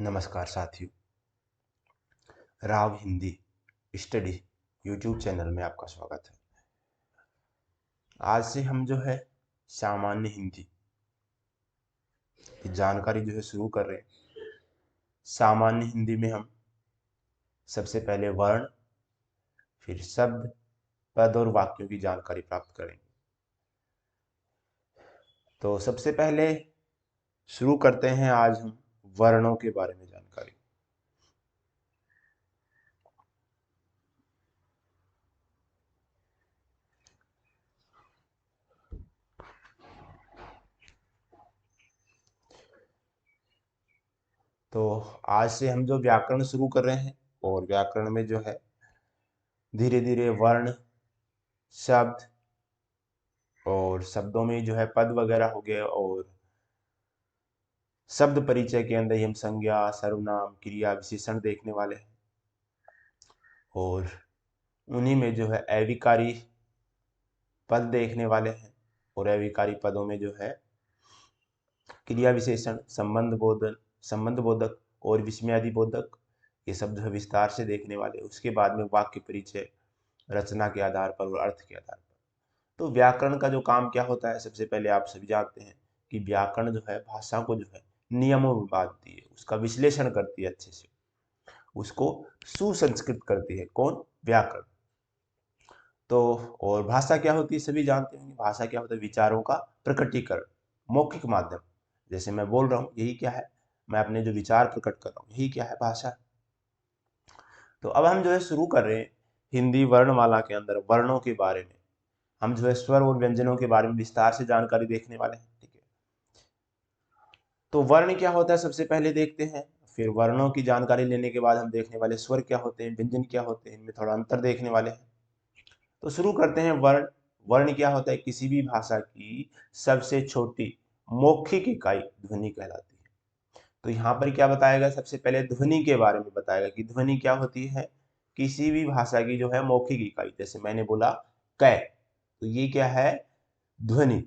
नमस्कार साथियों, Rao Hindi study YouTube channel में आपका स्वागत है। आज से हम जो है सामान्य हिंदी की जानकारी जो है शुरू कर रहे हैं। सामान्य हिंदी में हम सबसे पहले वर्ण, फिर शब्द, पद और वाक्यों की जानकारी प्राप्त करेंगे। तो सबसे पहले शुरू करते हैं आज हम वर्णों के बारे में जानकारी। तो आज से हम जो व्याकरण शुरू कर रहे हैं, और व्याकरण में जो है धीरे धीरे वर्ण, शब्द और शब्दों में जो है पद वगैरह हो गए, और शब्द परिचय के अंदर ही हम संज्ञा, सर्वनाम, क्रिया, विशेषण देखने वाले हैं। और उन्हीं में जो है अविकारी पद देखने वाले हैं, और अविकारी पदों में जो है क्रिया विशेषण, संबंध बोधक और विस्मयादि बोधक, ये सब जो है विस्तार से देखने वाले। उसके बाद में वाक्य परिचय, रचना के आधार पर और अर्थ के आधार पर। तो व्याकरण का जो काम क्या होता है, सबसे पहले आप सभी जानते हैं कि व्याकरण जो है भाषा को जो है नियमों में बांधती है, उसका विश्लेषण करती है, अच्छे से उसको सुसंस्कृत करती है। कौन? व्याकरण। तो और भाषा क्या होती है, सभी जानते होंगे। भाषा क्या होता है? विचारों का प्रकटीकरण, मौखिक माध्यम। जैसे मैं बोल रहा हूँ, यही क्या है? मैं अपने जो विचार प्रकट कर रहा हूँ, यही क्या है? भाषा। तो अब हम जो है शुरू कर रहे हैं हिंदी वर्णमाला के अंदर वर्णों के बारे में। हम जो है स्वर और व्यंजनों के बारे में विस्तार से जानकारी देखने वाले हैं। ठीक है, तो वर्ण क्या होता है सबसे पहले देखते हैं, फिर वर्णों की जानकारी लेने के बाद हम देखने वाले स्वर क्या होते हैं, व्यंजन क्या होते हैं, इनमें थोड़ा अंतर देखने वाले हैं। तो शुरू करते हैं वर्ण। वर्ण क्या होता है? किसी भी भाषा की सबसे छोटी मौखिक इकाई ध्वनि कहलाती है। तो यहाँ पर क्या बताएगा? सबसे पहले ध्वनि के बारे में बताएगा कि ध्वनि क्या होती है। किसी भी भाषा की जो है मौखिक इकाई, जैसे मैंने बोला कै, तो ये क्या है? ध्वनि।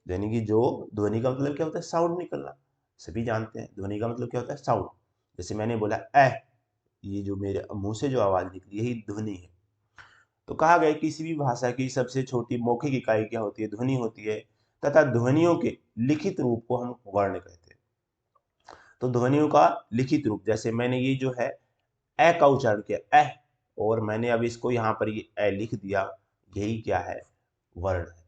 यानी कि जो ध्वनि का मतलब क्या होता है? साउंड निकलना। सभी जानते हैं ध्वनि का मतलब क्या होता है? साउंड। जैसे मैंने बोला ये जो मेरे मुंह से जो आवाज निकली, यही ध्वनि है। तो कहा गया किसी भी भाषा की सबसे छोटी मौखिक इकाई क्या होती है? ध्वनि होती है, तथा ध्वनियों के लिखित रूप को हम वर्ण कहते हैं। तो ध्वनियों का लिखित रूप, जैसे मैंने ये जो है ए का उच्चारण किया, और मैंने अब इसको यहाँ पर ये ए लिख दिया, यही क्या है? वर्ण है।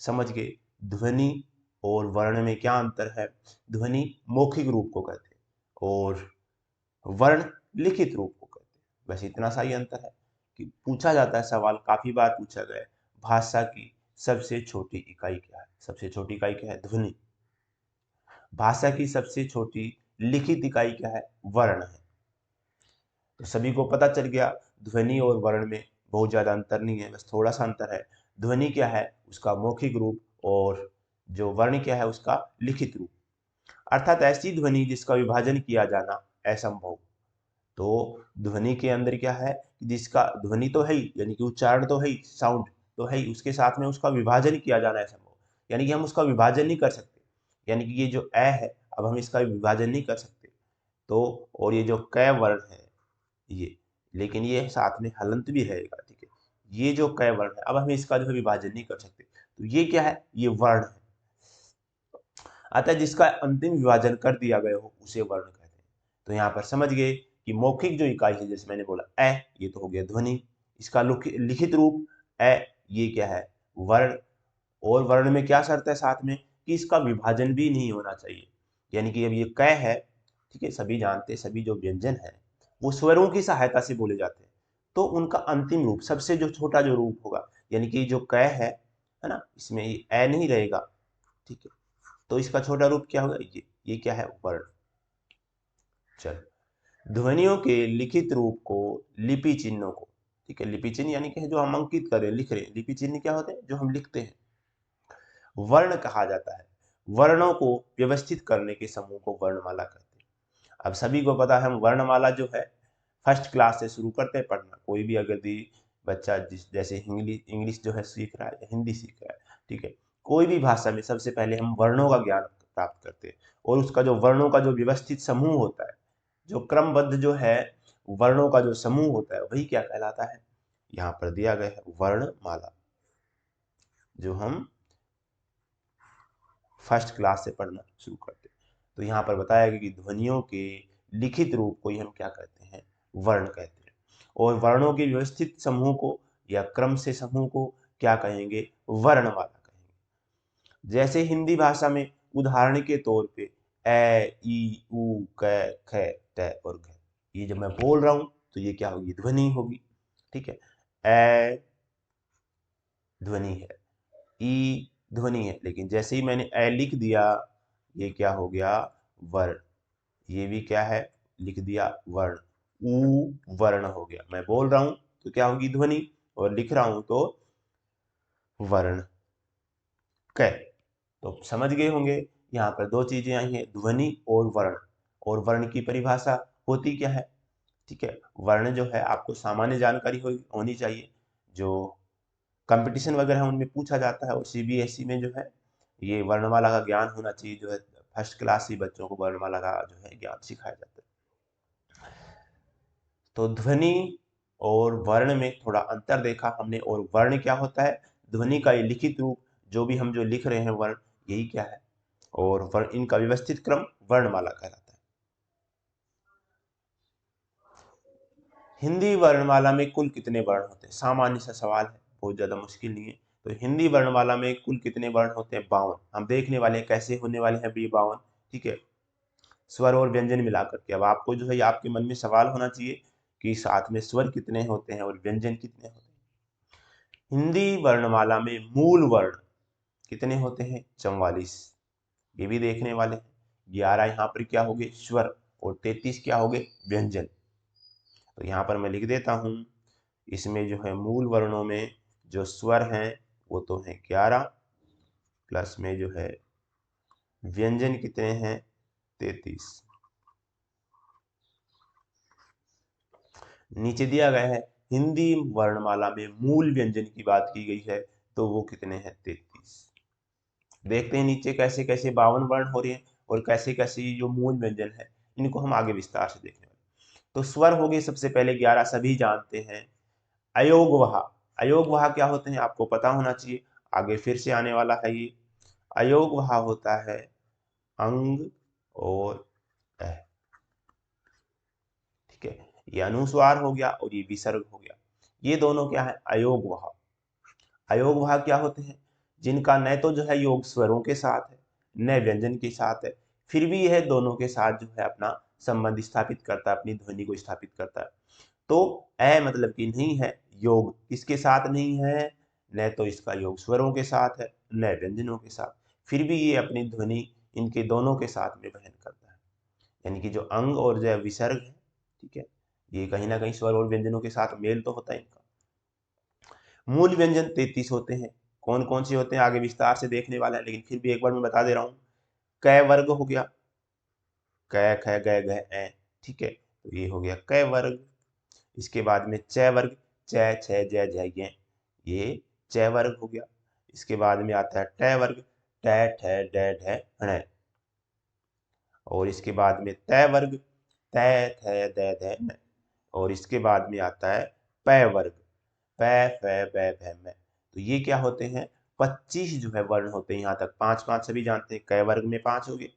समझ गए? ध्वनि और वर्ण में क्या अंतर है? ध्वनि मौखिक रूप को कहते हैं, और वर्ण लिखित रूप को कहते हैं। बस इतना सा ही अंतर है कि पूछा जाता है सवाल, काफी बार पूछा गया है, भाषा की सबसे छोटी इकाई क्या है? सबसे छोटी इकाई क्या है? ध्वनि। भाषा की सबसे छोटी लिखित इकाई क्या है? वर्ण है। तो सभी को पता चल गया ध्वनि और वर्ण में बहुत ज्यादा अंतर नहीं है, बस थोड़ा सा अंतर है। ध्वनि क्या है? उसका मौखिक रूप, और जो वर्ण क्या है? उसका लिखित रूप। अर्थात ऐसी ध्वनि जिसका विभाजन किया जाना असंभव। तो ध्वनि के अंदर क्या है? जिसका ध्वनि तो है ही, यानी कि उच्चारण तो है ही, साउंड तो है ही, उसके साथ में उसका विभाजन किया जाना असंभव। यानी कि हम उसका विभाजन नहीं कर सकते। यानी कि ये जो ए है, अब हम इसका विभाजन नहीं कर सकते। तो और ये जो कै वर्ण है, ये, लेकिन ये साथ में हलंत भी रहेगा। ठीक है, ये जो कै वर्ण है, अब हम इसका जो है विभाजन नहीं कर सकते। तो ये क्या है? ये वर्ण है। अतः जिसका अंतिम विभाजन कर दिया गया हो, उसे वर्ण कहते हैं। तो यहाँ पर समझ गए कि मौखिक जो इकाई है, जैसे मैंने बोला ये तो हो गया ध्वनि, इसका लिखित रूप ये क्या है? वर्ण। और वर्ण में क्या शर्त है साथ में? कि इसका विभाजन भी नहीं होना चाहिए। यानी कि अब ये कै है, ठीक है, सभी जानते हैं, सभी जो व्यंजन है वो स्वरों की सहायता से बोले जाते हैं। तो उनका अंतिम रूप, सबसे जो छोटा जो रूप होगा, यानी कि जो कै है ना, इसमें ये ए नहीं रहेगा। ठीक है, तो इसका छोटा रूप क्या होगा? ये क्या है? वर्ण। चल, ध्वनियों के लिखित रूप को, लिपि चिन्हों को, ठीक है, लिपि चिन्ह यानी कि जो हम अंकित कर रहे हैं, लिख रहे हैं, लिपि चिन्ह क्या होते हैं? जो हम लिखते हैं, वर्ण कहा जाता है। वर्णों को व्यवस्थित करने के समूह को वर्णमाला कहते हैं। अब सभी को पता है, हम वर्णमाला जो है फर्स्ट क्लास से शुरू करते हैं पढ़ना। कोई भी अगर बच्चा जैसे इंग्लिश जो है सीख रहा है या हिंदी सीख रहा है, ठीक है, कोई भी भाषा में सबसे पहले हम वर्णों का ज्ञान प्राप्त करते हैं, और उसका जो वर्णों का जो व्यवस्थित समूह होता है, जो क्रमबद्ध जो है वर्णों का जो समूह होता है वही क्या कहलाता है, यहाँ पर दिया गया है वर्णमाला, जो हम फर्स्ट क्लास से पढ़ना शुरू करते हैं। तो यहाँ पर बताया गया कि ध्वनियों के लिखित रूप को ही हम क्या कहते हैं, वर्ण कहते हैं, और वर्णों के व्यवस्थित समूह को या क्रम से समूह को क्या कहेंगे, वर्णमाला कहेंगे। जैसे हिंदी भाषा में उदाहरण के तौर पे ए, ई, उ, क, ख, ट और घ, ये जब मैं बोल रहा हूं तो ये क्या होगी, ध्वनि होगी, ठीक है। ए ध्वनि है, ई ध्वनि है, लेकिन जैसे ही मैंने ए लिख दिया ये क्या हो गया, वर्ण, ये भी क्या है, लिख दिया वर्ण, ऊ वर्ण हो गया। मैं बोल रहा हूं तो क्या होगी, ध्वनि, और लिख रहा हूं तो वर्ण। क, तो समझ गए होंगे यहाँ पर दो चीजें आई हैं, ध्वनि और वर्ण। और वर्ण की परिभाषा होती क्या है, ठीक है। वर्ण जो है आपको सामान्य जानकारी होनी चाहिए, जो कंपटीशन वगैरह है उनमें पूछा जाता है, और सीबीएसई में जो है ये वर्णमाला का ज्ञान होना चाहिए, जो है फर्स्ट क्लास ही बच्चों को वर्णमाला का जो है ज्ञान सिखाया जाता है। तो ध्वनि और वर्ण में थोड़ा अंतर देखा हमने, और वर्ण क्या होता है, ध्वनि का ये लिखित रूप, जो भी हम जो लिख रहे हैं वर्ण, यही क्या है, और वर्ण, इनका व्यवस्थित क्रम वर्णमाला कहलाता है। हिंदी वर्णमाला में कुल कितने वर्ण होते हैं, सामान्य सा सवाल है, बहुत ज्यादा मुश्किल नहीं है। तो हिंदी वर्णमाला में कुल कितने वर्ण होते हैं, 52। हम देखने वाले हैं कैसे होने वाले हैं ये 52, ठीक है, स्वर और व्यंजन मिलाकर के। अब आपको जो है आपके मन में सवाल होना चाहिए कि साथ में स्वर कितने होते हैं और व्यंजन कितने होते हैं। हिंदी वर्णमाला में मूल वर्ण कितने होते हैं, 44, ये भी देखने वाले हैं। 11 यहाँ पर क्या हो गए, स्वर, और 33 क्या हो गए, व्यंजन। तो यहाँ पर मैं लिख देता हूँ, इसमें जो है मूल वर्णों में जो स्वर हैं वो तो है 11, प्लस में जो है व्यंजन कितने हैं, 33। नीचे दिया गया है हिंदी वर्णमाला में मूल व्यंजन की बात की गई है, तो वो कितने हैं, 33। देखते हैं नीचे कैसे कैसे 52 वर्ण हो रहे हैं, और कैसे कैसे ये जो मूल व्यंजन है इनको हम आगे विस्तार से देखने वाले। तो स्वर हो गए सबसे पहले 11, सभी जानते हैं। अयोगवहा, अयोगवहा क्या होते हैं आपको पता होना चाहिए, आगे फिर से आने वाला है ये। अयोगवहा होता है अंग और अह, ठीक है, ये अनुस्वार हो गया और ये विसर्ग हो गया, ये दोनों क्या है, अयोगवहा। अयोगवहा क्या होते हैं, जिनका न तो जो है योग स्वरों के साथ है, न व्यंजन के साथ है, फिर भी यह दोनों के साथ जो है अपना संबंध स्थापित करता है, अपनी ध्वनि को स्थापित करता है। तो ए मतलब कि नहीं है, योग किसके साथ नहीं है, न तो इसका योग स्वरों के साथ है न व्यंजनों के साथ, फिर भी ये अपनी ध्वनि इनके दोनों के साथ में वहन करता है। यानी कि जो अंग और जो विसर्ग है, ठीक है, ये कहीं ना कहीं स्वर और व्यंजनों के साथ मेल तो होता है इनका। मूल व्यंजन 33 होते हैं, कौन कौन से होते हैं आगे विस्तार से देखने वाला है, लेकिन फिर भी एक बार मैं बता दे रहा हूँ। क वर्ग हो गया, क ख ग घ ए, ठीक है, तो ये हो गया क वर्ग। इसके बाद में च वर्ग, च छ ज झ ञ, ये च वर्ग हो गया। इसके बाद में आता है ट वर्ग, ट ठ ड ढ ण, और इसके बाद में त वर्ग, त थ द ध न, और इसके बाद में आता है प वर्ग, प फ ब भ म। तो ये क्या होते हैं, 25 जो है वर्ण होते हैं, यहाँ तक 5 5 सभी जानते हैं। क वर्ग में 5 हो गए,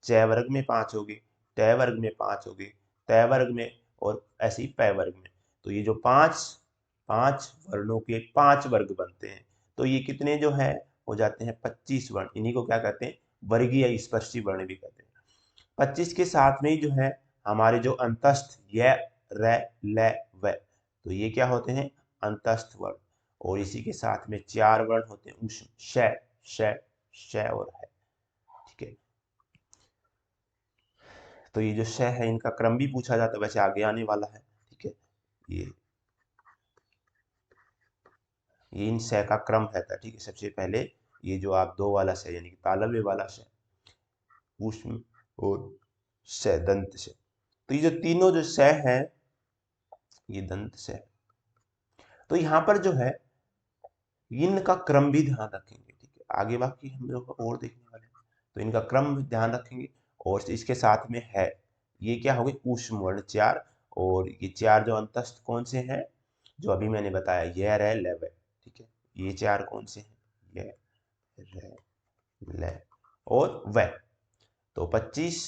च वर्ग में 5 हो गए, ट वर्ग में 5 हो गए, त वर्ग में, और ऐसे ही प वर्ग में। तो ये जो पांच वर्णों के 5 वर्ग बनते हैं, तो ये कितने जो है हो जाते हैं 25 वर्ण। इन्हीं को क्या कहते हैं, वर्गीय स्पर्शी वर्ण भी कहते हैं। 25 के साथ में ही जो है हमारे जो अंतस्थ य र ल व, तो ये क्या होते हैं, अंतस्थ वर्ण। और इसी के साथ में 4 वर्ण होते हैं, उष्म, श श श और है, ठीक है। तो ये जो श है इनका क्रम भी पूछा जाता है, वैसे आगे आने वाला है, ठीक है। ये इन श का क्रम रहता है, ठीक है। सबसे पहले ये जो आप दो वाला श यानी कि तालव्य वाला श, उष्म और श दंत श, तो ये जो तीनों जो श है ये दंत श है। तो यहाँ पर जो है इनका क्रम भी ध्यान रखेंगे, ठीक है, आगे बाकी हम लोग और देखने वाले हैं, तो इनका क्रम भी ध्यान रखेंगे। और इसके साथ में है, ये क्या हो गए ऊष्म वर्ण 4, और ये 4 जो अंतस्थ कौन से हैं, जो अभी मैंने बताया ये रे ले वे, ठीक है। ये 4 कौन से हैं, ये रे ले और वे। तो 25,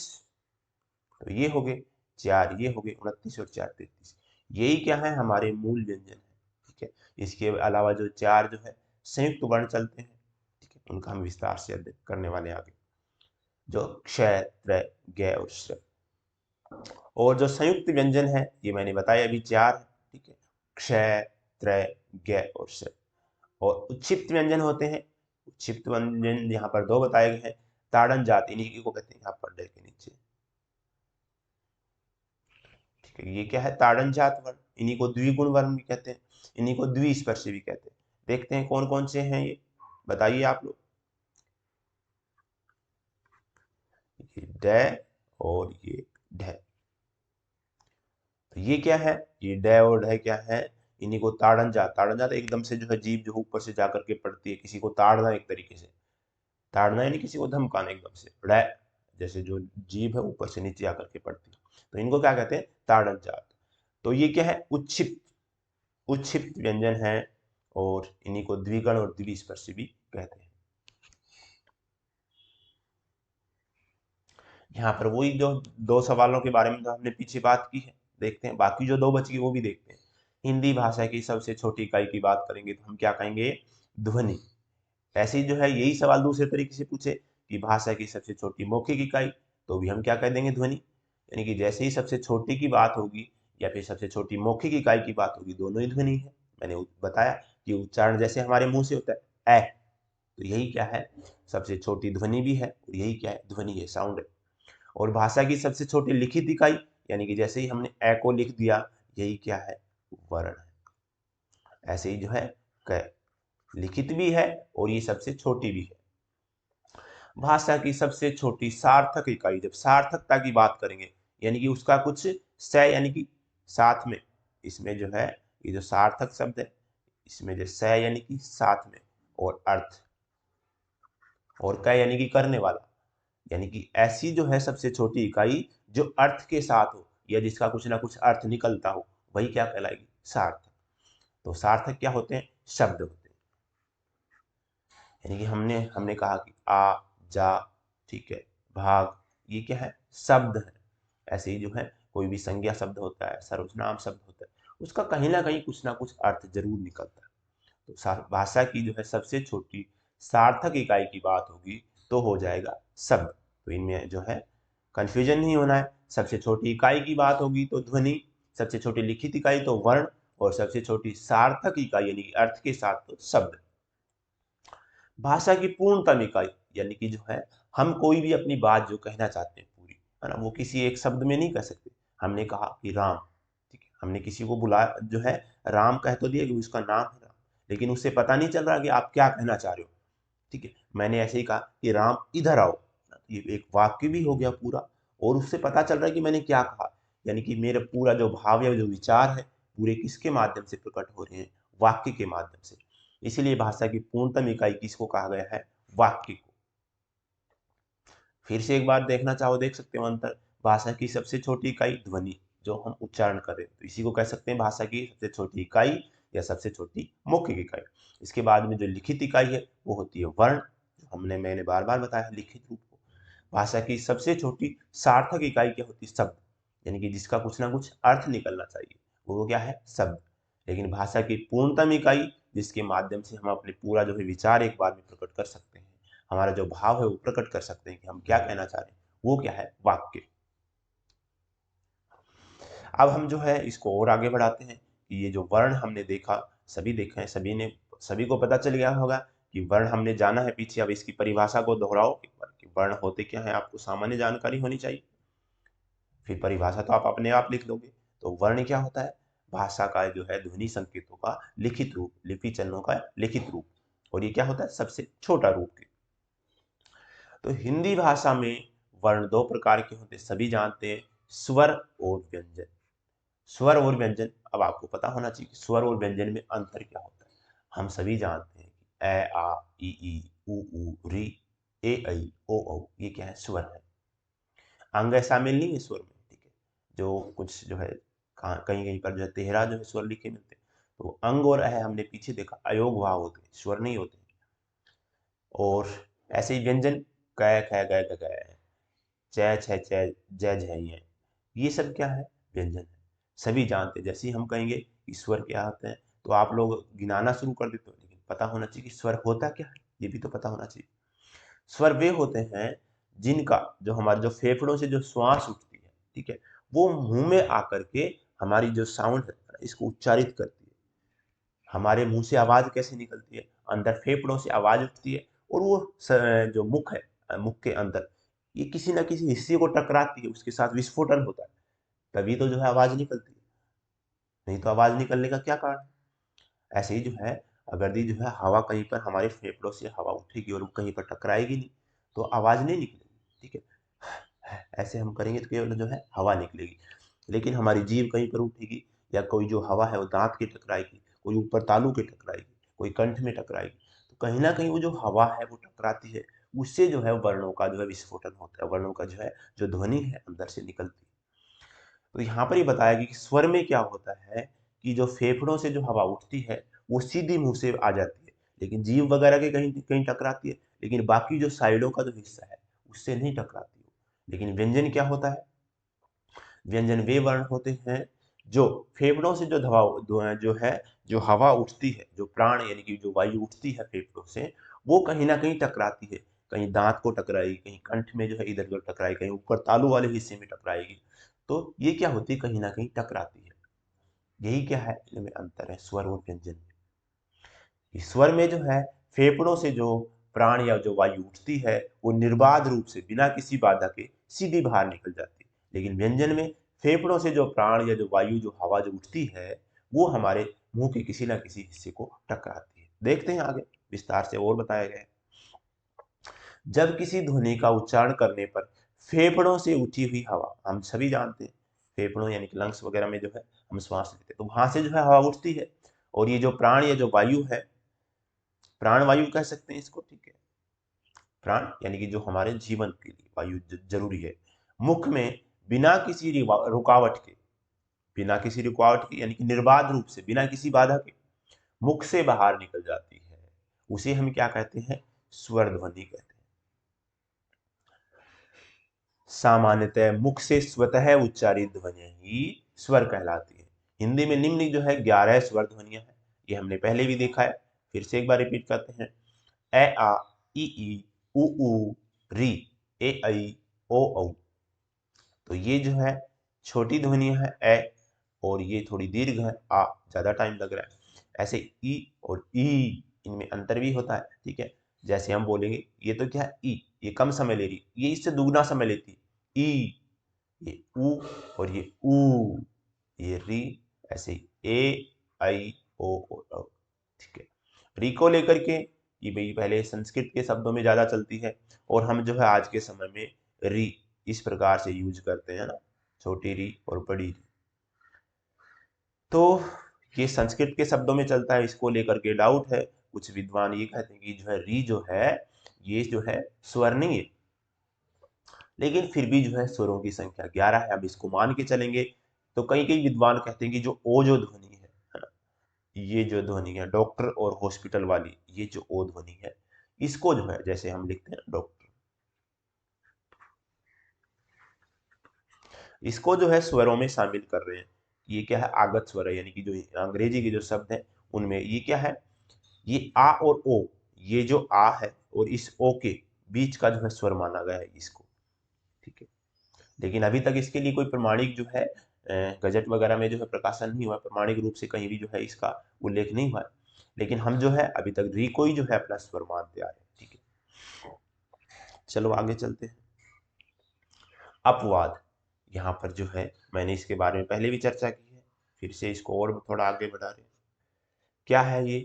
तो ये हो गए 4, ये हो गए 29 और 4 33। यही क्या है हमारे मूल व्यंजन है, ठीक है। इसके अलावा जो 4 जो है संयुक्त वर्ण चलते हैं, ठीक है, उनका हम विस्तार से अध्ययन करने वाले हैं आगे, जो क्षय, त्रय, ज्ञ और श्रय। और जो संयुक्त व्यंजन है ये मैंने बताया अभी 4 है, ठीक है, क्षय, त्रय, ज्ञ और श्रय। और उच्छिप्त व्यंजन होते हैं, उच्छिप्त व्यंजन यहाँ पर 2 बताए गए हैं, ताड़न जाति, इन्हीं को कहते हैं यहाँ पर डे के नीचे, ठीक है। ये क्या है ताड़न जात वर्ण, इन्हीं को द्विगुण वर्ण भी कहते हैं, इन्हीं को द्विस्पर्शी भी कहते हैं। देखते हैं कौन कौन से हैं ये, बताइए आप लोग। ये ड और ये ढ, तो ये क्या है, ये ड और ढ क्या है, इन्हीं को ताड़न जात एकदम से जो है जीभ जो ऊपर से जाकर के पड़ती है, किसी को ताड़ना, एक तरीके से ताड़ना यानी किसी को धमकाना एकदम से, ड़ जैसे जो जीभ है ऊपर से नीचे आकर के पड़ती है, तो इनको क्या कहते हैं ताड़न जात। तो ये क्या है उच्छिप्त, उच्छिप्त व्यंजन है, और इन्हीं को द्विगण और द्विस्पर्शी भी कहते हैं। यहाँ पर वही जो 2 सवालों के बारे में तो हमने पीछे बात की है, देखते हैं बाकी जो 2 बच गई वो भी देखते हैं। हिंदी भाषा की सबसे छोटी इकाई की बात करेंगे तो हम क्या कहेंगे, ध्वनि। ऐसे ही जो है यही सवाल दूसरे तरीके से पूछे कि भाषा की सबसे छोटी मौखिक इकाई, तो भी हम क्या कह देंगे ध्वनि। यानी कि जैसे ही सबसे छोटी की बात होगी या फिर सबसे छोटी मौखिक इकाई की बात होगी, दोनों ही ध्वनि है। मैंने बताया कि उच्चारण जैसे हमारे मुंह से होता है ए, तो यही क्या है सबसे छोटी ध्वनि भी है, और यही क्या है ध्वनि है, साउंड है। और भाषा की सबसे छोटी लिखित इकाई, यानी कि जैसे ही हमने ए को लिख दिया, यही क्या है वर्ण है। ऐसे ही जो है क लिखित भी है और ये सबसे छोटी भी है। भाषा की सबसे छोटी सार्थक इकाई, जब सार्थकता की बात करेंगे यानी कि उसका कुछ स यानी कि साथ में, इसमें जो है ये जो सार्थक शब्द है इसमें जो स यानी कि साथ में, और अर्थ, और क यानी कि करने वाला, यानी कि ऐसी जो है सबसे छोटी इकाई जो अर्थ के साथ हो या जिसका कुछ ना कुछ अर्थ निकलता हो, वही क्या कहलाएगी सार्थक। तो सार्थक क्या होते हैं, शब्द होते हैं। यानी कि हमने हमने कहा कि आ, जा, ठीक है, भाग, ये क्या है शब्द है। ऐसे ही जो है कोई भी संज्ञा शब्द होता है, सर्वनाम शब्द होता है, उसका कहीं ना कुछ अर्थ जरूर निकलता है। तो भाषा की जो है सबसे छोटी सार्थक इकाई की बात होगी तो हो जाएगा शब्द। तो इनमें जो है कंफ्यूजन नहीं होना है, सबसे छोटी इकाई की बात होगी तो ध्वनि, सबसे छोटी लिखित इकाई तो वर्ण, और सबसे छोटी सार्थक इकाई यानी कि अर्थ के साथ तो शब्द। भाषा की पूर्णतम इकाई यानी कि जो है हम कोई भी अपनी बात जो कहना चाहते हैं पूरी, है ना, वो किसी एक शब्द में नहीं कह सकते। हमने कहा कि राम, ठीक है, हमने किसी को बुलाया जो है राम कह तो दिया कि उसका नाम है राम, लेकिन उससे पता नहीं चल रहा कि आप क्या कहना चाह रहे हो, ठीक है। मैंने ऐसे ही कहा कि राम इधर आओ, ये एक वाक्य भी हो गया पूरा, और उससे पता चल रहा है कि मैंने क्या कहा, यानी कि मेरा पूरा जो भाव या जो विचार है पूरे किसके माध्यम से प्रकट हो रहे हैं, वाक्य के माध्यम से। इसीलिए भाषा की पूर्णतम इकाई किसको कहा गया है, वाक्य को। फिर से एक बार देखना चाहो देख सकते हो अंतर, भाषा की सबसे छोटी इकाई ध्वनि, जो हम उच्चारण करें तो इसी को कह सकते हैं भाषा की सबसे छोटी इकाई या सबसे छोटी मौखिक इकाई। इसके बाद में जो लिखित इकाई है वो होती है वर्ण, मैंने बार बार बताया लिखित रूप को। भाषा की सबसे छोटी सार्थक इकाई क्या होती है, शब्द, यानी कि जिसका कुछ ना कुछ अर्थ निकलना चाहिए, वो क्या है शब्द। लेकिन भाषा की पूर्णतम इकाई जिसके माध्यम से हम अपने पूरा जो है विचार एक बार में प्रकट कर सकते हैं, हमारा जो भाव है वो प्रकट कर सकते हैं कि हम क्या कहना चाह रहे हैं, वो क्या है वाक्य। अब हम जो है इसको और आगे बढ़ाते हैं कि ये जो वर्ण हमने देखा, सभी देखे हैं, सभी को पता चल गया होगा कि वर्ण हमने जाना है पीछे। अब इसकी परिभाषा को दोहराओ एक बार कि वर्ण होते क्या है, आपको सामान्य जानकारी होनी चाहिए, फिर परिभाषा तो आप अपने आप लिख लोगे। तो वर्ण क्या होता है, भाषा का जो है ध्वनि संकेतों का लिखित रूप, लिपि चिन्हों का लिखित रूप, और ये क्या होता है सबसे छोटा रूप के। तो हिंदी भाषा में वर्ण 2 प्रकार के होते हैं, सभी जानते हैं, स्वर और व्यंजन। स्वर और व्यंजन, अब आपको पता होना चाहिए कि स्वर और व्यंजन में अंतर क्या होता है। हम सभी जानते हैं कि ए आ ई उ री ए ऐ ओ औ, ये क्या है स्वर है, अंग शामिल नहीं है स्वर में, ठीक जो कुछ जो है कहीं कहीं पर जो है 13 जो है स्वर लिखे मिलते हैं। तो अंग और अह हमने पीछे देखा अयोग भाव होते हैं, स्वर नहीं होते। और ऐसे ही व्यंजन कै ख गै ग गै, चै छ चै जै झै य, ये सब क्या है? व्यंजन है। सभी जानते हैं। जैसे ही हम कहेंगे कि स्वर क्या होते हैं तो आप लोग गिनाना शुरू कर देते हो, लेकिन पता होना चाहिए कि स्वर होता क्या है, ये भी तो पता होना चाहिए। स्वर वे होते हैं जिनका जो हमारे जो फेफड़ों से जो श्वास उठती है, ठीक है, वो मुंह में आकर के हमारी जो साउंड है इसको उच्चारित करती है। हमारे मुंह से आवाज कैसे निकलती है? अंदर फेफड़ों से आवाज उठती है और वो जो मुख है, मुख के अंदर ये किसी ना किसी हिस्से को टकराती है, उसके साथ विस्फोटन होता है, तभी तो जो है आवाज निकलती है। नहीं तो आवाज निकलने का क्या कारण है? ऐसे ही जो है अगर दी जो है हवा कहीं पर हमारे फेफड़ों से हवा उठेगी और वो कहीं पर टकराएगी नहीं तो आवाज नहीं निकलेगी, ठीक है। ऐसे हम करेंगे तो केवल जो है हवा निकलेगी। लेकिन हमारी जीभ कहीं पर उठेगी या कोई जो हवा है वो दांत के टकराएगी, कोई ऊपर तालू के टकराएगी, कोई कंठ में टकराएगी, तो कहीं ना कहीं वो जो हवा है वो टकराती है, उससे जो है वर्णों का जो है विस्फोटन होता है, वर्णों का जो है जो ध्वनि है अंदर से निकलती है। तो यहाँ पर ये बताया गया कि स्वर में क्या होता है कि जो फेफड़ों से जो हवा उठती है वो सीधी मुंह से आ जाती है, लेकिन जीभ वगैरह के कहीं कहीं टकराती है, लेकिन बाकी जो साइडों का जो हिस्सा है उससे नहीं टकराती। लेकिन व्यंजन क्या होता है? व्यंजन वे वर्ण होते हैं जो फेफड़ों से जो जो है जो हवा उठती है, जो प्राण यानी कि जो वायु उठती है फेफड़ों से, वो कहीं ना कहीं टकराती है, कहीं दांत को टकराएगी, कहीं कंठ में जो है इधर उधर टकराएगी, कहीं ऊपर तालू वाले हिस्से में टकराएगी। तो ये क्या होती है? कहीं ना कहीं टकराती है। यही क्या है? इनमें अंतर है स्वर और व्यंजन में। स्वर में जो है फेफड़ों से जो प्राण या जो वायु उठती है वो निर्बाध रूप से बिना किसी बाधा के सीधी बाहर निकल जाती है, लेकिन व्यंजन में फेफड़ों से जो प्राण या जो वायु जो हवा जो उठती है वो हमारे मुंह के किसी ना किसी हिस्से को टकराती है। देखते हैं आगे विस्तार से और बताया गया है। जब किसी ध्वनि का उच्चारण करने पर फेफड़ों से उठी हुई हवा, हम सभी जानते हैं फेफड़ों यानी कि लंग्स वगैरह में जो है हम श्वास लेते हैं तो वहां से जो है हवा उठती है, और ये जो प्राण या जो वायु है, प्राण वायु कह सकते हैं इसको, ठीक है, प्राण यानी कि जो हमारे जीवन के लिए वायु जरूरी है, मुख में बिना किसी रुकावट के, बिना किसी रुकावट के यानी कि निर्बाध रूप से बिना किसी बाधा के मुख से बाहर निकल जाती है, उसे हम क्या कहते हैं? स्वर ध्वनि कहते हैं। सामान्यतः मुख से स्वतः उच्चारित ध्वनि ही स्वर कहलाती है। हिंदी में निम्न जो है 11 स्वर ध्वनियां हैं, ये हमने पहले भी देखा है, फिर से एक बार रिपीट करते हैं। ए आ ई ई उ ऊ री ए ऐ ओ औ। तो ये जो है छोटी ध्वनियां है ए, और ये थोड़ी दीर्घ है आ, ज्यादा टाइम लग रहा है। ऐसे ई और ई, इनमें अंतर भी होता है, ठीक है। जैसे हम बोलेंगे ये तो क्या है ई, ये कम समय ले रही, ये इससे दुगना समय लेती है ई, ये ऊ और ये ऊ, ये री, ऐसे ए ऐ ओ औ, ठीक है। री को लेकर के ये भाई पहले संस्कृत के शब्दों में ज्यादा चलती है, और हम जो है आज के समय में री इस प्रकार से यूज करते हैं ना, छोटी री और बड़ी री। तो ये संस्कृत के शब्दों में चलता है, इसको लेकर के डाउट है। कुछ विद्वान ये कहते हैं कि जो है री जो है ये जो है स्वर नहीं है, लेकिन फिर भी जो है स्वरों की संख्या 11 है, अब इसको मान के चलेंगे। तो कई कई विद्वान कहते हैं कि जो ओ जो ध्वनि है ना, ये जो ध्वनि है डॉक्टर और हॉस्पिटल वाली, ये जो ओ ध्वनि है, इसको जो है जैसे हम लिखते हैं डॉक्टर, इसको जो है स्वरों में शामिल कर रहे हैं। ये क्या है? आगत स्वर है, यानी कि जो अंग्रेजी के जो शब्द हैं उनमें ये क्या है? ये आ और ओ, ये जो आ है और इस ओ के बीच का जो है स्वर माना गया है इसको, ठीक है। लेकिन अभी तक इसके लिए कोई प्रमाणिक जो है गजट वगैरह में जो है प्रकाशन नहीं हुआ, प्रमाणिक रूप से कहीं भी जो है इसका उल्लेख नहीं हुआ है। लेकिन हम जो है अभी तक री को ही जो है अपना स्वर मानते आ रहे हैं, ठीक है। चलो आगे चलते हैं। अपवाद, यहाँ पर जो है मैंने इसके बारे में पहले भी चर्चा की है, फिर से इसको और थोड़ा आगे बढ़ा रहे हैं। क्या है ये?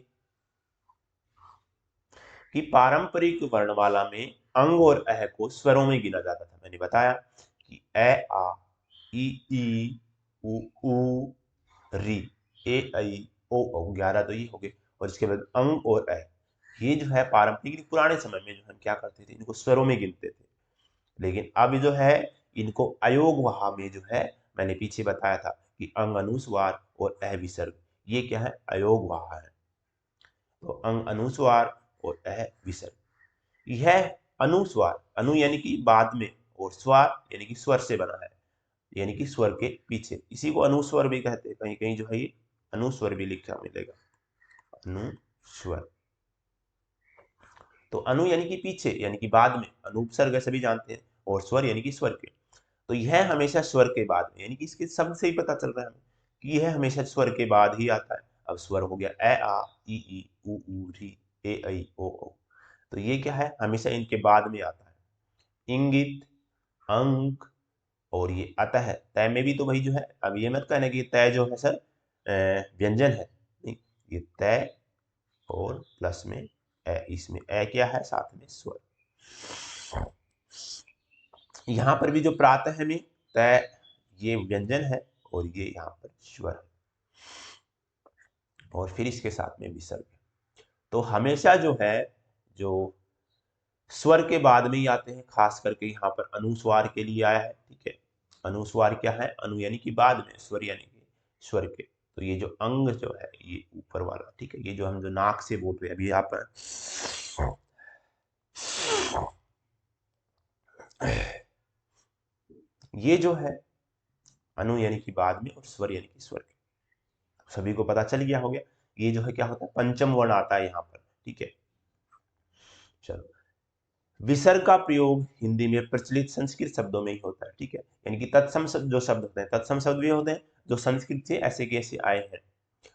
कि पारंपरिक वर्णमाला में अंग और अह को स्वरों में गिना जाता था। मैंने बताया कि ए आ ई ई उ ऊ री ए ऐ ओ औ, 11 तो ये हो गए, और इसके बाद अंग और अह, ये जो है पारंपरिक पुराने समय में जो हम क्या करते थे, इनको स्वरों में गिनते थे। लेकिन अब जो है इनको अयोग वहा में जो है मैंने पीछे बताया था कि अंग अनुस्वार और अ विसर्ग ये क्या है, अयोगवाह है। तो अंग अनुस्वार और अ विसर्ग। यह अनुस्वार, अनु यानी कि बाद में, और स्वार यानी कि स्वर से बना है, यानी कि स्वर के पीछे, इसी को अनुस्वर भी कहते हैं। कहीं कहीं जो है ये अनुस्वर भी लिखा मिलेगा, अनुस्वर। तो अनु यानी कि पीछे, यानी कि बाद में, अनुपसर्ग सभी जानते हैं, और स्वर यानी कि स्वर के। तो यह हमेशा स्वर के बाद में, यानी कि इसके शब्द से ही पता चल रहा है हमें कि यह हमेशा स्वर के बाद ही आता है। अब स्वर हो गया ए आ ई उ ऊ री ए ऐ ओ औ, तो ये क्या है, हमेशा इनके बाद में आता है। इंगित, अंक, और ये अतः, तय में भी तो वही जो है। अब ये मत कहना कि तय जो है सर व्यंजन है, नहीं, ये तय और प्लस में ए, इसमें ए क्या है, साथ में स्वर। यहाँ पर भी जो प्रातः में तय ये व्यंजन है, और ये यहाँ पर स्वर है, और फिर इसके साथ में विसर्ग। तो हमेशा जो है, जो स्वर के बाद में ही आते हैं, खास करके यहाँ पर अनुस्वार के लिए आया है। ठीक है, अनुस्वार क्या है, अनु यानी कि बाद में, स्वर यानी कि स्वर के। तो ये जो अंग जो है ये ऊपर वाला, ठीक है, ये जो हम जो नाक से बोल रहे हैं अभी यहाँ पर, ये जो है अनु यानी कि बाद में, और स्वर यानी कि स्वर के। सभी को पता चल गया हो गया। ये जो है क्या होता है, पंचम वर्ण आता है यहाँ पर। ठीक है, चलो। विसर्ग का प्रयोग हिंदी में प्रचलित संस्कृत शब्दों में ही होता है। ठीक है, यानी कि तत्सम जो शब्द होते हैं, तत्सम शब्द भी होते हैं जो संस्कृत से ऐसे के ऐसे आए हैं,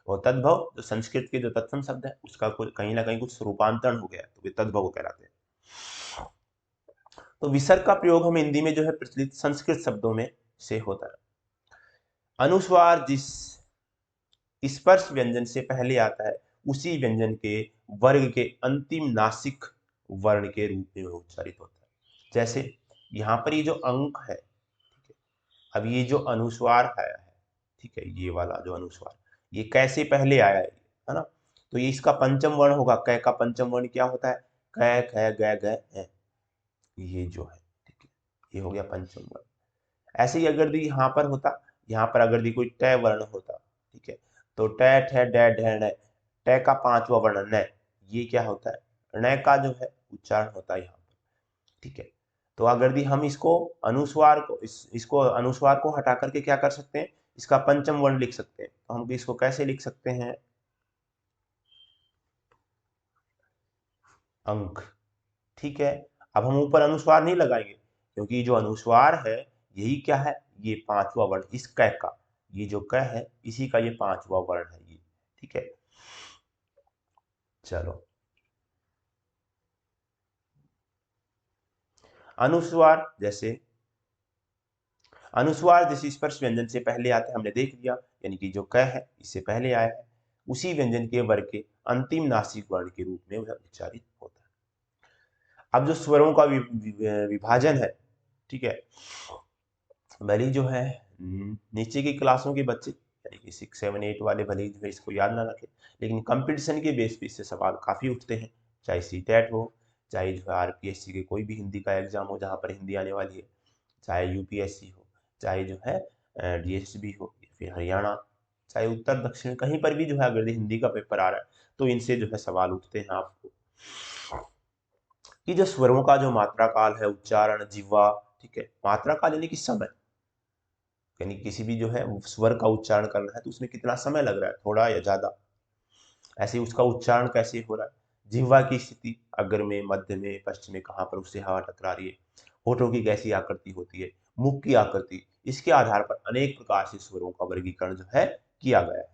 और तद्भव जो संस्कृत के जो तत्सम शब्द है उसका कहीं ना कहीं कुछ रूपांतरण हो गया, तो वे तद्भव कहलाते हैं। तो विसर्ग का प्रयोग हम हिंदी में जो है प्रचलित संस्कृत शब्दों में से होता है। अनुस्वार जिस स्पर्श व्यंजन से पहले आता है, उसी व्यंजन के वर्ग के अंतिम नासिक वर्ण के रूप में उच्चारित होता है। जैसे यहाँ पर ये जो अंक है, ठीक है, अब ये जो अनुस्वार आया है, ठीक है, ये वाला जो अनुस्वार, ये कैसे पहले आया है ना, तो ये इसका पंचम वर्ण होगा। कै का पंचम वर्ण क्या होता है, कै ख ग घ है, ये जो है, ठीक है, ये हो गया पंचम वर्ण। ऐसे ही अगर दी यहाँ पर होता, यहाँ पर अगर दी कोई टय वर्ण होता, ठीक है, तो टय ठ डै ढ ण, टय का पांचवा वर्ण न, ये क्या होता है, न का जो है उच्चारण होता है यहाँ पर। ठीक है, तो अगर दी हम इसको अनुस्वार को, इसको अनुस्वार को हटा करके क्या कर सकते हैं, इसका पंचम वर्ण लिख सकते हैं। तो हम इसको कैसे लिख सकते हैं, अंक। ठीक है, अब हम ऊपर अनुस्वार नहीं लगाएंगे, क्योंकि जो अनुस्वार है यही क्या है, ये पांचवा वर्ण इस क का, ये जो क है इसी का ये पांचवा वर्ण है ये। ठीक है, चलो। अनुस्वार जैसे, अनुस्वार जैसे स्पर्श व्यंजन से पहले आता है, हमने देख लिया, यानी कि जो क है इससे पहले आया है, उसी व्यंजन के वर्ग के अंतिम नासिक वर्ण के रूप में वह उच्चारित होता है। अब जो स्वरों का विभाजन है, ठीक है, भले ही जो है नीचे की क्लासों के बच्चे, यानी कि 6, 7, 8 वाले भले ही जो है इसको याद ना रखें, लेकिन कंपटीशन के बेस पे इससे सवाल काफ़ी उठते हैं, चाहे सीटेट हो, चाहे जो है आरपीएससी के कोई भी हिंदी का एग्जाम हो जहाँ पर हिंदी आने वाली है, चाहे यूपीएससी हो, चाहे जो है डीएसबी हो, या फिर हरियाणा, चाहे उत्तर दक्षिण, कहीं पर भी जो है अगर हिंदी का पेपर आ रहा है तो इनसे जो है सवाल उठते हैं आपको, कि जो स्वरों का जो मात्रा काल है, उच्चारण, जिह्वा, ठीक है, मात्रा काल यानी कि समय, यानी किसी भी जो है स्वर का उच्चारण करना है तो उसमें कितना समय लग रहा है, थोड़ा या ज्यादा, ऐसे ही उसका उच्चारण कैसे हो रहा है, जिह्वा की स्थिति, अग्र में, मध्य में, पश्चिम में, कहाँ पर उससे हवा टकरा रही है, होठों की कैसी आकृति होती है, मुख की आकृति, इसके आधार पर अनेक प्रकार से स्वरों का वर्गीकरण जो है किया गया है।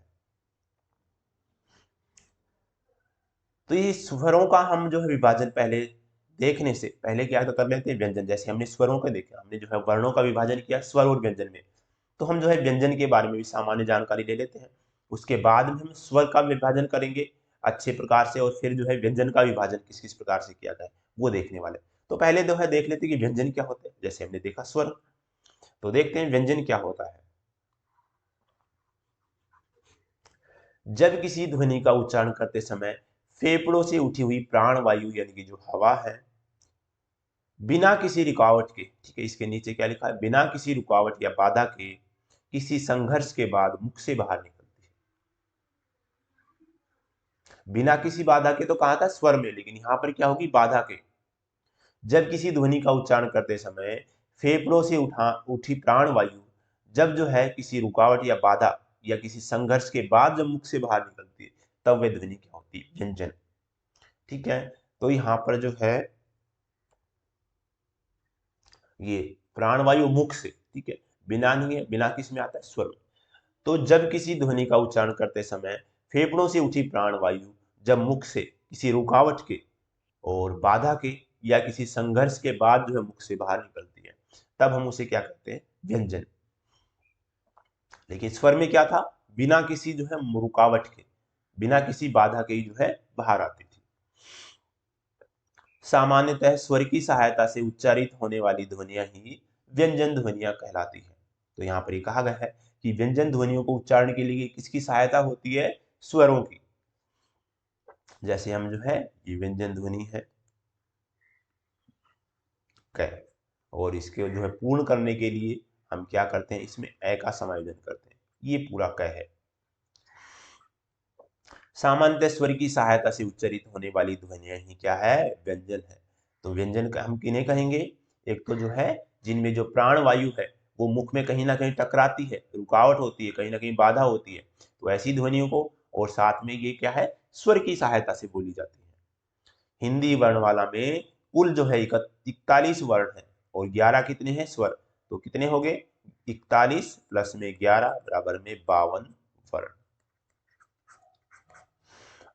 तो ये स्वरों का हम जो है विभाजन पहले देखने से पहले क्या कर लेते हैं, व्यंजन, जैसे हमने स्वरों का देखा, हमने जो है वर्णों का विभाजन किया स्वर और व्यंजन में, तो हम जो है व्यंजन के बारे में भी सामान्य जानकारी ले लेते हैं। उसके बाद में हम स्वर का विभाजन करेंगे अच्छे प्रकार से, और फिर जो है व्यंजन का विभाजन किस किस प्रकार से किया जाए वो देखने वाले। तो पहले जो है देख लेते हैं कि व्यंजन क्या होते हैं। जैसे हमने देखा स्वर, तो देखते हैं व्यंजन क्या होता है। जब किसी ध्वनि का उच्चारण करते समय फेफड़ों से उठी हुई प्राण वायु यानी कि जो हवा है, बिना किसी रुकावट के, ठीक है, इसके नीचे क्या लिखा है, बिना किसी रुकावट या बाधा के किसी संघर्ष के बाद मुख से बाहर निकलती है। बिना किसी बाधा के तो कहा था स्वर में, लेकिन यहां पर क्या होगी, बाधा के। जब किसी ध्वनि का उच्चारण करते समय फेफड़ों से उठी प्राण वायु जब जो है किसी रुकावट या बाधा या किसी संघर्ष के बाद जब मुख से बाहर निकलती है, तब वे ध्वनि क्या होती है, व्यंजन। ठीक है, तो यहाँ पर जो है ये प्राणवायु मुख से, ठीक है, बिना नहीं है, बिना किस में आता है, स्वर में। तो जब किसी ध्वनि का उच्चारण करते समय फेफड़ों से उठी प्राणवायु जब मुख से किसी रुकावट के और बाधा के या किसी संघर्ष के बाद जो है मुख से बाहर निकलती है, तब हम उसे क्या कहते हैं, व्यंजन। लेकिन स्वर में क्या था, बिना किसी जो है रुकावट के, बिना किसी बाधा के ही जो है बाहर आती थी। सामान्यतः स्वर की सहायता से उच्चारित होने वाली ध्वनियां ही व्यंजन ध्वनियां कहलाती है। तो यहाँ पर ये कहा गया है कि व्यंजन ध्वनियों को उच्चारण के लिए किसकी सहायता होती है, स्वरों की। जैसे हम जो है ये व्यंजन ध्वनि है क, और इसके जो है पूर्ण करने के लिए हम क्या करते हैं, इसमें ए का समायोजन करते हैं, ये पूरा क है। सामान्यतः स्वर की सहायता से उच्चारित होने वाली ध्वनियां ही क्या है, व्यंजन है। तो व्यंजन का हम किन्हें कहेंगे, एक तो जो है जिनमें जो प्राण वायु है वो मुख में कहीं ना कहीं टकराती है, रुकावट होती है, कहीं ना कहीं बाधा होती है, तो ऐसी ध्वनियों को, और साथ में ये क्या है, स्वर की सहायता से बोली जाती है। हिंदी वर्णमाला में कुल जो है 41 वर्ण है और 11 कितने हैं, स्वर। तो कितने हो गए, 41 प्लस में 11 बराबर में 52 वर्ण।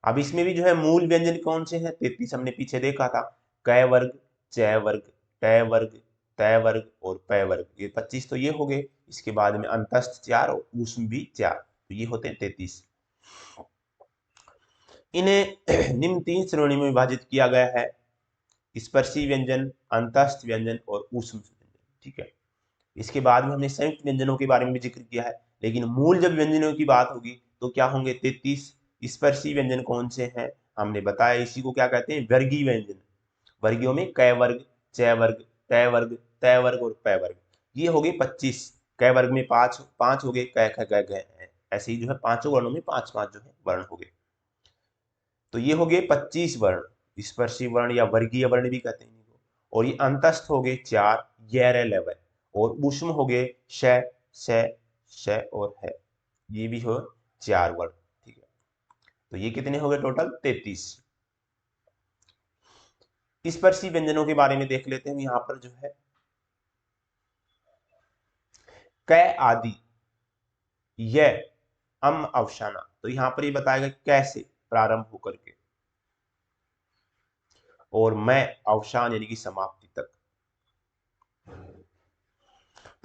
अब इसमें भी जो है मूल व्यंजन कौन से हैं, 33 हमने पीछे देखा था, क वर्ग, च वर्ग, ट वर्ग, त वर्ग और प वर्ग, ये 25 तो ये हो गए। इसके बाद में अंतस्थ 4 और ऊष्म भी 4, तो ये होते हैं 33। इन्हें निम्न 3 श्रेणी में विभाजित किया गया है, स्पर्शी व्यंजन, अंतस्थ व्यंजन और ऊष्म व्यंजन। ठीक है, इसके बाद में हमने संयुक्त व्यंजनों के बारे में भी जिक्र किया है, लेकिन मूल जब व्यंजनों की बात होगी तो क्या होंगे, 33। स्पर्शी व्यंजन कौन से हैं, हमने बताया, इसी को क्या कहते हैं, वर्गीय व्यंजन। वर्गीयों में क वर्ग, च वर्ग, त वर्ग, त वर्ग और प वर्ग, ये हो गए 25। क वर्ग में 5 हो गए, क ख ग घ, ऐसे ही जो है पांचों वर्णों में 5-5 जो है वर्ण हो गए। तो ये हो गए 25 वर्ण, स्पर्शी वर्ण या वर्गीय वर्ण भी कहते हैं इनको। और ये अंतस्थ हो गए 4, ग्यारह 11, और ऊष्म हो गए श, श, श और है, ये भी हो 4 वर्ण। ठीक है, तो ये कितने हो गए टोटल, 33। स्पर्शी व्यंजनों के बारे में देख लेते हैं। यहां पर जो है क आदि, य, अम अवसाना, तो यहां पर ये बताएगा कैसे प्रारंभ होकर के, और मैं अवसान यानी कि समाप्ति तक।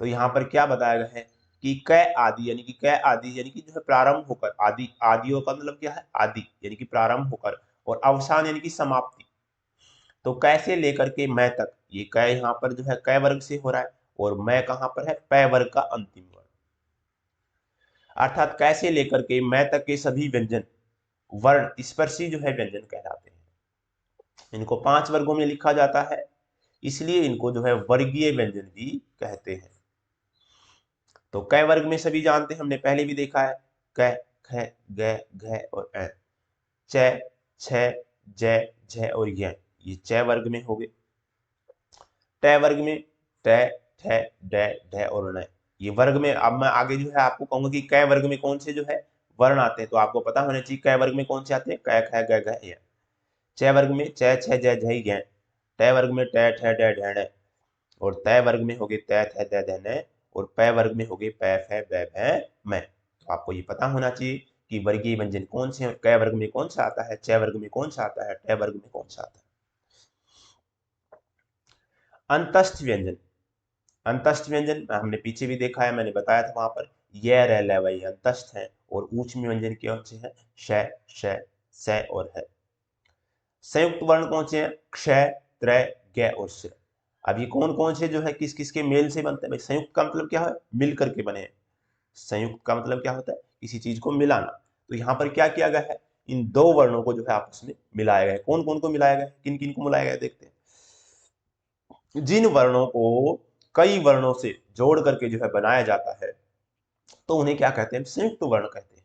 तो यहाँ पर क्या बताया गया है कि क आदि यानी कि क आदि यानी कि जो है प्रारंभ होकर, आदि, आदियों का मतलब क्या है, आदि यानी कि प्रारंभ होकर, और अवसान यानी कि समाप्ति। तो क से लेकर के मैं तक, ये क यहाँ पर जो है क वर्ग से हो रहा है, और मैं कहाँ पर है, प वर्ग का अंतिम वर्ग। अर्थात क से लेकर के मैं तक के सभी व्यंजन वर्ण स्पर्शी जो है व्यंजन कहलाते हैं। इनको 5 वर्गों में लिखा जाता है, इसलिए इनको जो है वर्गीय व्यंजन भी कहते हैं। तो क वर्ग में सभी जानते हैं, हमने पहले भी देखा है, क, ख, ग, घ और ऐ। च, छ, ज, झ और य, ये च वर्ग में हो गए। ट वर्ग में ट, ठ, ड, ढ और ण, ये वर्ग में। अब मैं आगे जो है आपको कहूंगा कि क वर्ग में कौन से जो है वर्ण आते हैं, तो आपको पता होना चाहिए क वर्ग में कौन से आते हैं, क, ख, ग, घ, य। च वर्ग में च, छ, ज, झ, य। ट वर्ग में ट, ठ, ड, ढ, ण, और त वर्ग में हो गए त, थ, द, ध, न, और प वर्ग में हो गए प, फ, ब, भ, म। तो आपको ये पता होना चाहिए कि वर्गीय व्यंजन कौन से हैं, क वर्ग में कौन सा आता है, च वर्ग में कौन सा आता है, ट वर्ग में कौन सा आता है। अंतस्थ व्यंजन, अंतस्थ व्यंजन हमने पीछे भी देखा है, मैंने बताया था वहां पर, य, र, ल, व अंतस्थ है, और ऊष्म व्यंजन कौन से हैं, श, श, स और है। संयुक्त वर्ण कौन से हैं, क्ष, त्र, ग और श। अब ये कौन कौन से जो है किस किस के मेल से बनते हैं, भाई संयुक्त का मतलब क्या है, मिल करके बने हैं। संयुक्त का मतलब क्या होता है, किसी चीज को मिलाना। तो यहाँ पर क्या किया गया है, इन दो वर्णों को जो है आपस में मिलाया गया है। कौन कौन को मिलाया गया है, किन किन को मिलाया गया है, देखते हैं। जिन वर्णों को कई वर्णों से जोड़ करके जो है बनाया जाता है, तो उन्हें क्या कहते हैं? संयुक्त वर्ण कहते हैं।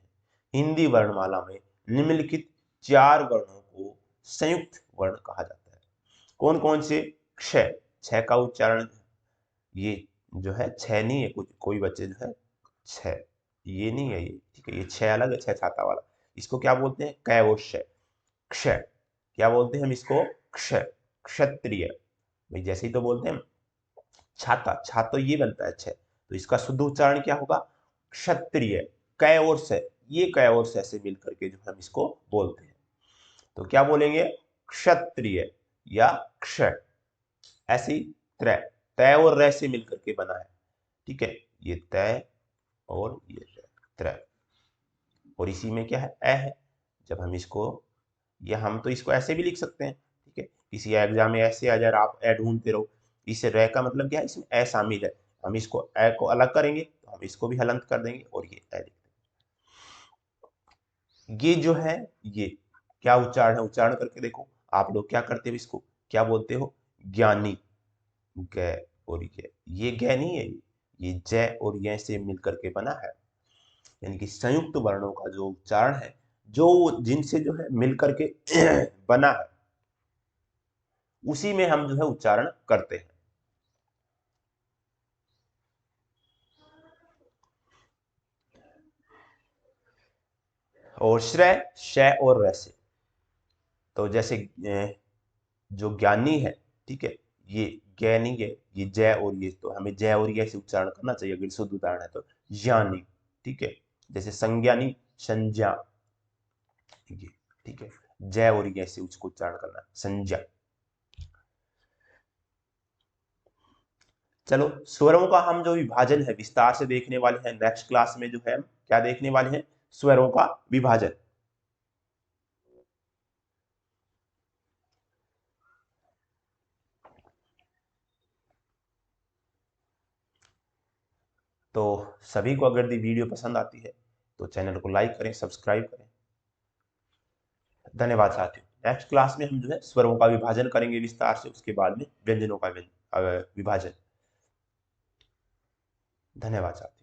हिंदी वर्णमाला में निम्नलिखित 4 वर्णों को संयुक्त वर्ण कहा जाता है। कौन कौन से? क्ष, छ का उच्चारण ये जो है छ नहीं है, कुछ कोई बच्चे जो है छ ये नहीं है, ये ठीक है, ये छ अलग है, छ छाता वाला। इसको क्या बोलते हैं? कै और श। क्ष क्या बोलते हैं हम इसको? क्ष, क्षत्रिय। भाई जैसे ही तो बोलते हैं छाता, छा तो ये बनता है छ, तो इसका शुद्ध उच्चारण क्या होगा? क्षत्रिय। कै और से, ये कै और से ऐसे मिल करके जो हम इसको बोलते हैं, तो क्या बोलेंगे? क्षत्रिय या क्ष। ऐसी त्रय, तय और रै से मिलकर के बना है, ठीक है, ये तय और ये त्रय, और इसी में क्या है? ए है। जब हम इसको, या हम तो इसको ऐसे भी लिख सकते हैं, ठीक है, किसी एग्जाम में ऐसे अगर आप ए ढूंढते रहो, इस रै का मतलब क्या है? इसमें ए शामिल है, हम इसको ए को अलग करेंगे तो हम इसको भी हलंत कर देंगे और ये ए लिख देंगे। ये जो है ये क्या उच्चारण है? उच्चारण करके देखो आप लोग क्या करते हो, इसको क्या बोलते हो? ज्ञानी। ग और ये ग नहीं है, ये जय और ये से मिलकर के बना है, यानी कि संयुक्त वर्णों का जो उच्चारण है, जो जिनसे जो है मिलकर के बना है, उसी में हम जो है उच्चारण करते हैं। और श्रेय, श और र से, तो जैसे जो ज्ञानी है, ठीक है, ये ज्ञानी है, ये जय और ये, तो हमें जय और ये से उच्चारण करना चाहिए अगर शुद्ध उच्चारण है तो। ज्ञानी, ठीक है, जैसे संज्ञानी, संज्ञा, ये ठीक है, जय और ये से उसको उच्चारण करना, संज्ञा। चलो स्वरों का हम जो विभाजन है विस्तार से देखने वाले हैं नेक्स्ट क्लास में, जो है क्या देखने वाले हैं? स्वरों का विभाजन। तो सभी को अगर ये वीडियो पसंद आती है तो चैनल को लाइक करें, सब्सक्राइब करें। धन्यवाद साथियों। नेक्स्ट क्लास में हम जो है स्वरों का विभाजन करेंगे विस्तार से, उसके बाद में व्यंजनों का विभाजन। धन्यवाद साथियों।